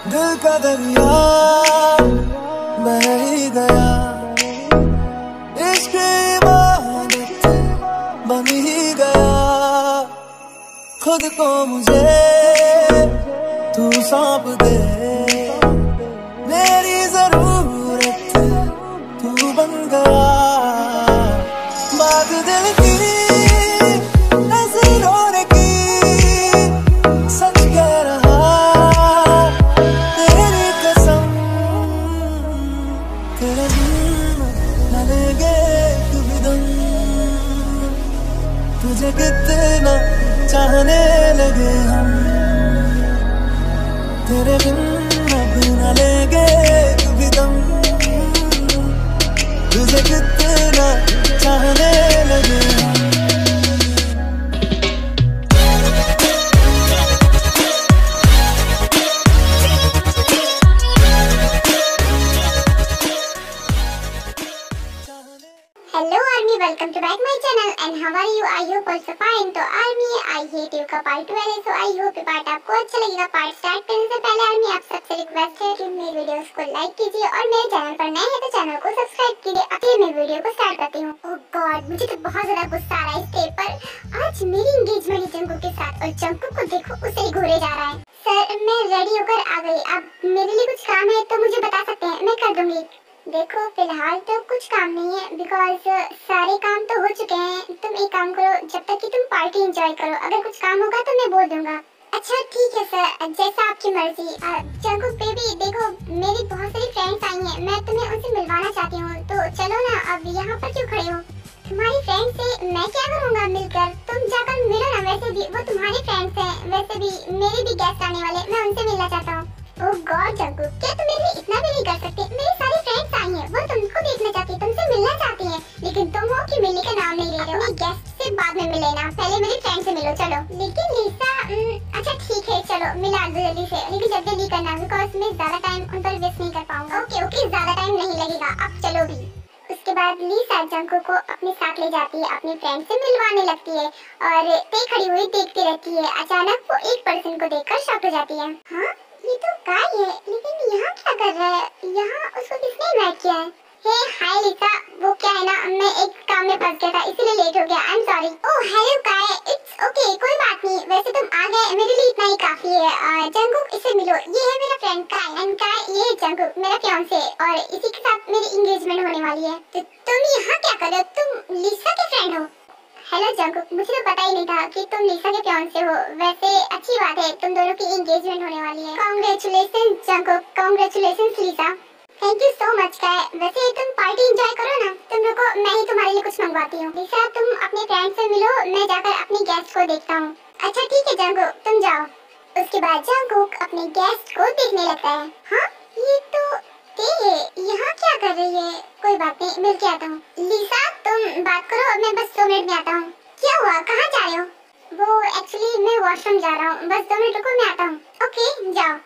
दिल का दरिया बह ही गया, इश्क इबादत बन ही गया। खुद को मुझे तू सौंप दे, मेरी जरूरत तू बन गया। बात दिल की ऐसी रोने की, सच कह रहा तेरी कसम। तेरे बिन न लेंगे कभी दम, तुझे कितना चाहने लगे हम। तेरे बिन अब न लेंगे कभी दम, तुझे कितना चाहने लगे हम। Hello army, welcome to back my channel and how are you? I hope also fine. तो आर्मी, आई हेट यू का पार्ट 12 है, सो आई होप ये पार्ट आपको अच्छा लगेगा। पार्ट स्टार्ट करने से पहले आर्मी आप सबसे रिक्वेस्ट है कि मेरे वीडियोस को लाइक कीजिए और मेरे चैनल पर नए हैं तो चैनल को सब्सक्राइब कीजिए। अब मैं वीडियो को स्टार्ट करती हूँ। ओह गॉड, मुझे तो बहुत ज्यादा गुस्सा आ रहा है इस स्टेप पर। आज मेरी एंगेजमेंट जंकुक के साथ और जंकुक को देखो उसे घूरे जा रहा है। सर मैं रेडी होकर आ गई, अब मेरे लिए कुछ काम है तो मुझे बता सकते हैं, मैं कर दूंगी। देखो फिलहाल तो कुछ काम नहीं है बिकॉज सारे काम तो हो चुके हैं। तुम एक काम करो, जब तक कि तुम पार्टी एंजॉय करो, अगर कुछ काम होगा तो मैं बोल दूंगा। अच्छा ठीक है सर, जैसा आपकी मर्जी। जंकुक बेबी देखो, मेरी बहुत सारी फ्रेंड्स आई हैं, मैं तुम्हें उनसे मिलवाना चाहती हूँ, तो चलो ना। अब यहाँ पर क्यों खड़े हो? तुम्हारी फ्रेंड से मैं क्या करूँगा मिलकर, तुम जाकर मिलो ना। वैसे भी वो तुम्हारे फ्रेंड्स हैं, वैसे भी मेरे भी गेस्ट आने वाले, मैं उनसे मिलना चाहता हूँ। ओह गॉड जंकुक, क्या तुम मेरे लिए इतना भी नहीं कर सकते? मेरी सारी फ्रेंड्स आई हैं, वो तुमको देखना चाहती है, तुमसे मिलना चाहती हैं, लेकिन तुम हो कि मिलने का नाम नहीं ले रहे हो। अपने गेस्ट से बाद में मिल लेना, पहले मेरी फ्रेंड से मिलो चलो। लेकिन लिसा, अच्छा ठीक है चलो मिला दो जल्दी से, लेकिन जल्दी करना बिकॉज मैं ज्यादा टाइम उन पर वेस्ट नहीं कर पाऊंगा। ओके ओके, ज्यादा टाइम नहीं लगेगा, अब चलो भी। उसके बाद लिसा जंकुक को अपने साथ ले जाती है, अपनी फ्रेंड से मिलवाने लगती है और ते खड़ी हुई देखती रहती है। अचानक वो एक पर्सन को देखकर शॉक हो जाती है। हाँ ये तो काय है, लेकिन यहाँ क्या कर रहा है? यहाँ उसको किसने इनवाइट किया है? हे हाय लिसा, वो क्या है ना, मैं एक काम में फंस गया था इसलिए लेट हो गया, I am sorry. Oh hello काय, इट्स ओके कोई बात नहीं, वैसे तुम आ गए मेरे लिए इतना ही काफी है। जंकुक इससे मिलो, ये है मेरा फ्रेंड काय, एंड काय ये है जंकुक मेरा फियांसे, और इसी के साथ मेरी एंगेजमेंट होने वाली है। तो तुम यहाँ क्या कर रहे हो? तुम लिसा के फ्रेंड हो? हेलो जंकुक, मुझे तो पता ही नहीं था कि तुम लिसा के फियांसे हो। वैसे अच्छी बात है, तुम दोनों की एंगेजमेंट होने वाली है। Congratulations Jungkook, congratulations Lisa. Thank you so much काय। वैसे तुम पार्टी एंजॉय करो ना, तुम रुको मैं ही तुम्हारे लिए कुछ मंगवाती हूँ। लिसा तुम अपने फ्रेंड से मिलो, मैं जाकर अपने गेस्ट को देखता हूँ। अच्छा ठीक है जंकुक, तुम जाओ। उसके बाद जंकुक अपने गेस्ट को देखने लगता है। हाँ ये तो ते है, यहाँ क्या कर रही है? कोई बात नहीं, मिल के आता हूँ। लिसा तुम बात करो, मैं बस 2 मिनट में आता हूँ। क्या हुआ, कहाँ जा रहे हो? वो एक्चुअली मैं वॉशरूम जा रहा हूँ, बस 2 मिनट रुको मैं आता हूँ। ओके जाओ।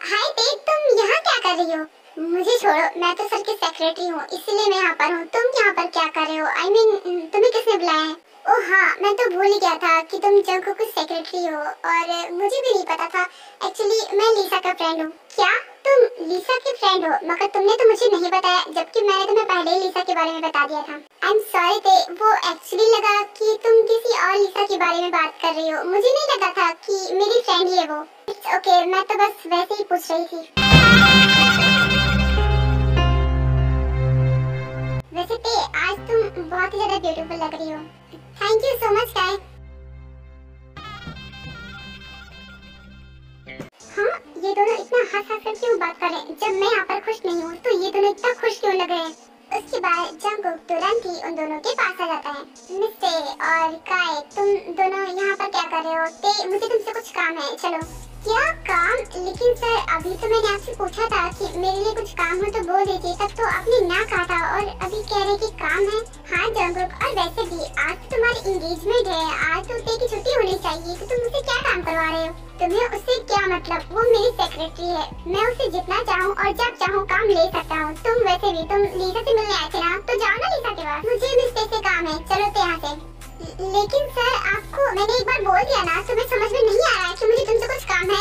हाय ते, तुम यहाँ क्या कर रही हो? मुझे छोड़ो, मैं तो सर की सेक्रेटरी हूँ, इसलिए मैं यहाँ पर हूँ। तुम यहाँ पर क्या कर रहे हो? आई मीन तुम्हें किसने बुलाया है? ओह हाँ, मैं तो भूल ही गया था कि तुम जंकुक की सेक्रेटरी हो, और मुझे भी नहीं पता था। एक्चुअली मैं लिसा का फ्रेंड हूँ। क्या तुम लिसा की फ्रेंड हो? मगर तुमने तो मुझे नहीं बताया, जबकि मैंने तुम्हें पहले ही लिसा के बारे में बता दिया था। आई एम सॉरी थे, वो एक्चुअली लगा कि तुम किसी और लिसा के बारे में बात कर रही हो, मुझे नहीं लगा था कि मेरी फ्रेंड ही है वो। इट्स ओके, मैं तो बस वैसे ही पूछ रही थी। वैसे ते आज तुम बहुत ही ज्यादा ब्यूटीफुल लग रही हो। Thank you so much guy. हाँ ये दोनों इतना हंस कर क्यों बात कर रहे हैं? जब मैं यहाँ पर खुश नहीं हूँ तो ये दोनों इतना खुश क्यों लग रहे हैं? उसके बाद जंकुक तुरंत ही उन दोनों के पास आ जाता है। मिस्टे और काय, तुम दोनों यहाँ पर क्या कर रहे हो? ते मुझे तुमसे कुछ काम है, चलो। क्या काम? लेकिन सर अभी तो मैंने आपसे पूछा था कि मेरे लिए कुछ काम हो तो बोल दीजिए, तब तो आपने ना कहा था, और अभी कह रहे कि काम है। हाँ जंकुक, और वैसे भी आज तो तुम्हारी एंगेजमेंट है, आज तो ते की छुट्टी होनी चाहिए, तो तुम मुझसे क्या काम करवा रहे हो? तुम्हें उससे क्या मतलब? वो मेरी सेक्रेटरी है, मैं उससे जितना चाहूँ और जब चाहूँ काम ले सकता हूँ। तुम वैसे भी तुम लीसा से मिलने आए थे ना, तो जाओ ना लीसा के पास। मुझे मिस्टे से काम है, चलो तो यहाँ से। लेकिन सर आपको मैंने एक बार बोल दिया ना, तुम्हें समझ में नहीं आ रहा है कि मुझे तुमसे कुछ काम है?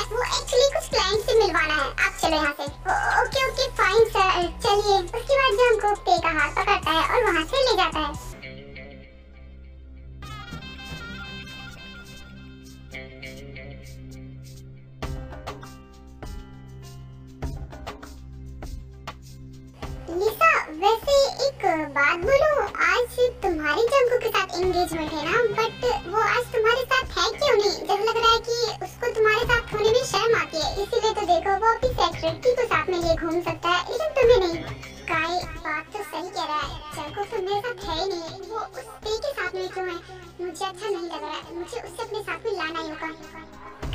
एंगेजमेंट है ना, बट वो आज तुम्हारे साथ है क्यों नहीं? जब लग रहा है कि उसको तुम्हारे साथ होने में शर्म आती है, इसीलिए तो देखो वो अपनी सेक्रेटरी को साथ में लिए घूम सकता है, लेकिन तुम्हें नहीं। काय बात तो सही कह रहा है, जंकुक तो मेरे साथ है ही नहीं, वो उस पे के साथ में क्यों है? मुझे अच्छा नहीं लग रहा है, मुझे उससे अपने साथ में लाना ही होगा।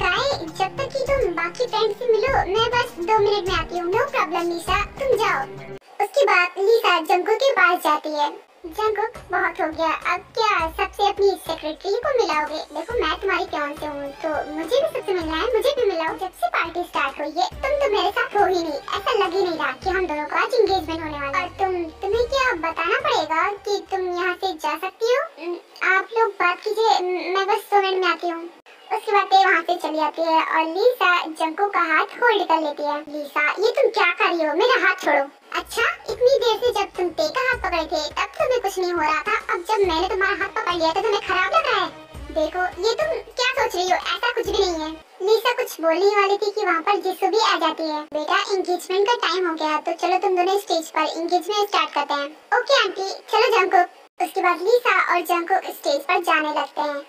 काय जब तक कि तुम बाकी फ्रेंड से मिलो, मैं बस 2 मिनट में आती हूँ। नो प्रॉब्लम लीसा, तुम जाओ। उसके बाद लीसा जंकुक के पास जाती है। जंकुक बहुत हो गया, अब क्या सबसे अपनी सेक्रेटरी को मिलाओगे? देखो मैं तुम्हारी फियांसे हूँ तो मुझे भी सबसे मिलना है, मुझे भी मिलाओ। जब से पार्टी स्टार्ट हुई है तुम तो मेरे साथ हो ही नहीं, ऐसा लग ही नहीं रहा कि हम दोनों का आज एंगेजमेंट होने वाला है। और तुम्हें क्या बताना पड़ेगा कि तुम यहाँ से जा सकती हो? आप लोग बात कीजिए, मैं बस 2 मिनट में आती हूँ। उसके बाद ते वहाँ से चली जाती है और लीसा जंकुक का हाथ होल्ड कर लेती है। लीसा ये तुम क्या कर रही हो? मेरा हाथ छोड़ो। अच्छा, इतनी देर से जब तुम ते का हाथ पकड़े थे तब तुम्हें कुछ नहीं हो रहा था, अब जब मैंने तुम्हारा हाथ पकड़ लिया तो तुम्हें खराब लग रहा है? देखो ये तुम क्या सोच रही हो, ऐसा कुछ भी नहीं है। लीसा कुछ बोलने वाली थी कि वहाँ पर जिसू भी आ जाती है। बेटा एंगेजमेंट का टाइम हो गया, तो चलो तुम दोनों स्टेज पर एंगेजमेंट स्टार्ट करते हैं। ओके आंटी, चलो जंकुक। उसके बाद लीसा और जंकुक स्टेज पर जाने लगते हैं।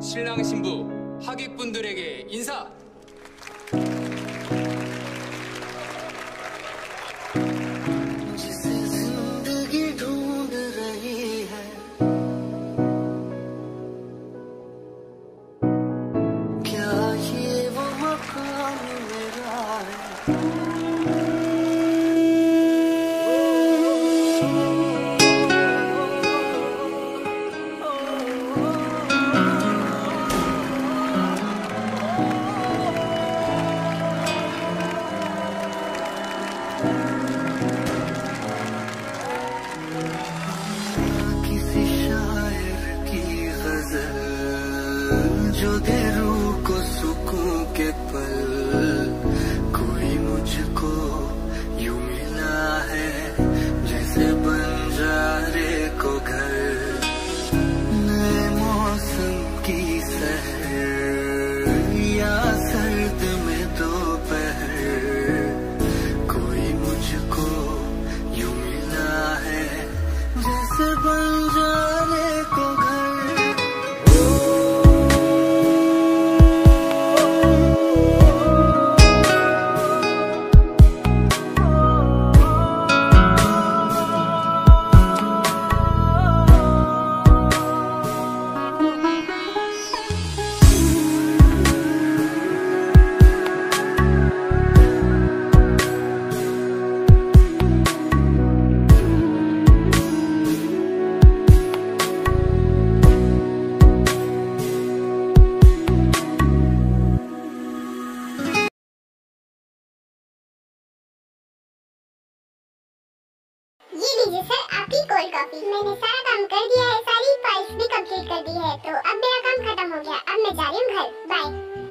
신랑 신부 하객분들에게 인사. जिसे जिंदगी ढूंढ रही है, क्या ये वो मकाम मेरा है? किसी शायर की गजल जो दे रूह को सुकून के पल, कोई मुझको यूं मिला है जैसे बंजारे को घर, नए मौसम की सहर या सर्द में दोपहर, कोई मुझको यूं मिला है जैसे बंजारे को घर। ये लीजिए सर आपकी कोल्ड कॉफी। मैंने सारा काम कर दिया है, सारी फाइल्स भी कंप्लीट कर दी है, तो अब मेरा काम खत्म हो गया। अब मैं जा रही हूँ घर, बाय।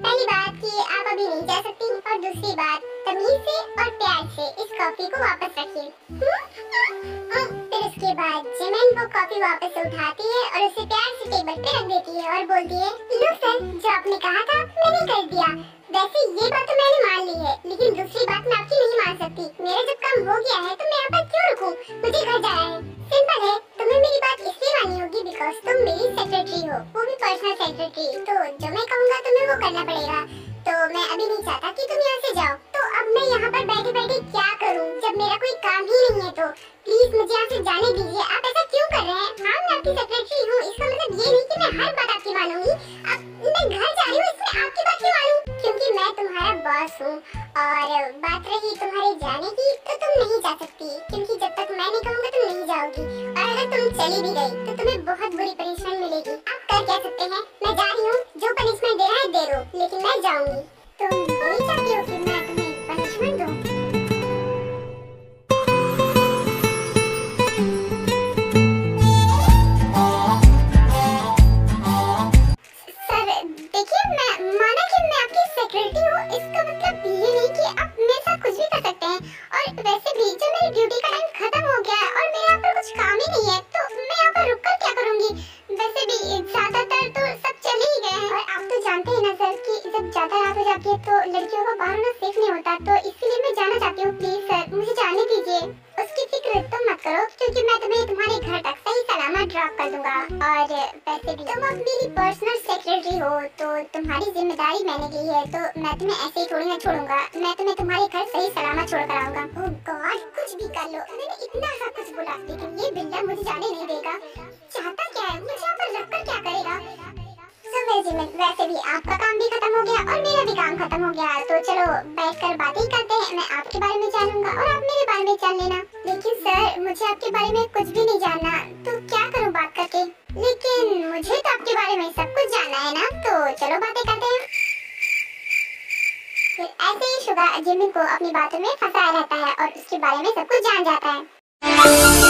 पहली बात कि आप अभी नहीं जा सकती, और दूसरी बात तमीज से और प्यार से इस कॉफी को वापस रखिए। फिर उसके बाद जिमिन वो कॉफी वापस उठाती है और उसे प्यार से टेबल पे रख देती है और बोलती है, लो सर जो आपने कहा था मैंने कर दिया। वैसे ये बात तो मैंने मान ली है, लेकिन दूसरी बात मैं आपकी नहीं मान सकती। मेरा जब काम हो गया है तो मैं यहाँ पर क्यों रुकूं? मुझे घर जाना है। सिंपल है, तुम्हें मेरी बात इसलिए माननी होगी बिकॉज तुम मेरी सेक्रेटरी हो, वो भी पर्सनल सेक्रेटरी, तो जो मैं कहूँगा तुम्हें वो करना पड़ेगा। तो मैं अभी नहीं चाहता कि तुम यहाँ से जाओ। तो अब मैं यहाँ पर बैठे बैठे क्या करूँ जब मेरा कोई काम ही नहीं है? तो प्लीज मुझे यहाँ से जाने दीजिए। आप ऐसा क्यों कर रहे हैं? हाँ मैं आपकी सेक्रेटरी हूँ, इसका मतलब ये नहीं कि मैं हर बात आपकी मानूंगी। अब मैं घर जा रही हूँ, इसमें आपकी बात क्यों मानूं? क्योंकि मैं तुम्हारा बॉस हूँ। और बात रही तुम्हारे जाने की, तो तुम नहीं जा सकती, क्योंकि जब तक मैं नहीं कहूँगा तुम नहीं जाओगी। और अगर तुम चली भी गई तो तुम्हें बहुत बुरी पनिशमेंट मिलेगी। आप कर क्या सकते हैं? मैं जा रही हूँ, जो पनिशमेंट देना है दे दो, लेकिन मैं जाऊंगी। तुम नहीं चाहती हो कि मैं तुम्हें पनिशमेंट दूं? सर देखिए, मैं माना कि मैं आपकी सेक्रेटरी हूँ, इसका मतलब ये नहीं कि आप मेरे साथ कुछ भी कर सकते हैं। और वैसे भी जब मेरी ड्यूटी का टाइम खत्म हो गया है और मेरे यहाँ पर कुछ काम ही नहीं है, तो मैं यहाँ पर रुककर क्या करूँगी? वैसे भी ज्यादातर तो सब चले ही गए हैं, और आप तो जानते हैं ना सर कि जब ज्यादा रात हो जाती है तो लड़कियों का बाहर होना सेफ नहीं होता, तो इसलिए मैं जाना चाहती हूँ। प्लीज सर मुझे जाने दीजिए। उसकी फिक्र तुम मत करो, क्योंकि मैं तुम्हें तुम्हारे घर तक सही सलामत ड्रॉप कर दूंगा। और वैसे भी तुम अब मेरी पर्सनल सेक्रेटरी हो, तो तुम्हारी जिम्मेदारी मैंने ली है, तो मैं तुम्हें ऐसे ही थोड़ी ना छोड़ूंगा। मैं तुम्हें तुम्हारे घर सही सलामत छोड़ कर आऊंगा। ओह गॉड, कुछ भी कर लो, मैंने इतना सब कुछ बोला, लेकिन ये बिल्ला मुझे जाने नहीं देगा। चाहता क्या है, मुझे यहाँ पर रखकर क्या करेगा? वैसे भी आपका काम भी खत्म हो गया और मेरा भी काम खत्म हो गया, तो चलो बैठकर बातें ही करते हैं। मैं आपके बारे में जानूंगा और आप मेरे बारे में जान लेना। लेकिन सर मुझे आपके बारे में कुछ भी नहीं जानना, तो क्या करूं बात करके? लेकिन मुझे तो आपके बारे में सब कुछ जानना है ना, तो चलो बातें करते हैं। फिर ऐसे ही शुगा जिमिन को अपनी बातों में फंसाया रहता है और उसके बारे में सब कुछ जान जाता है।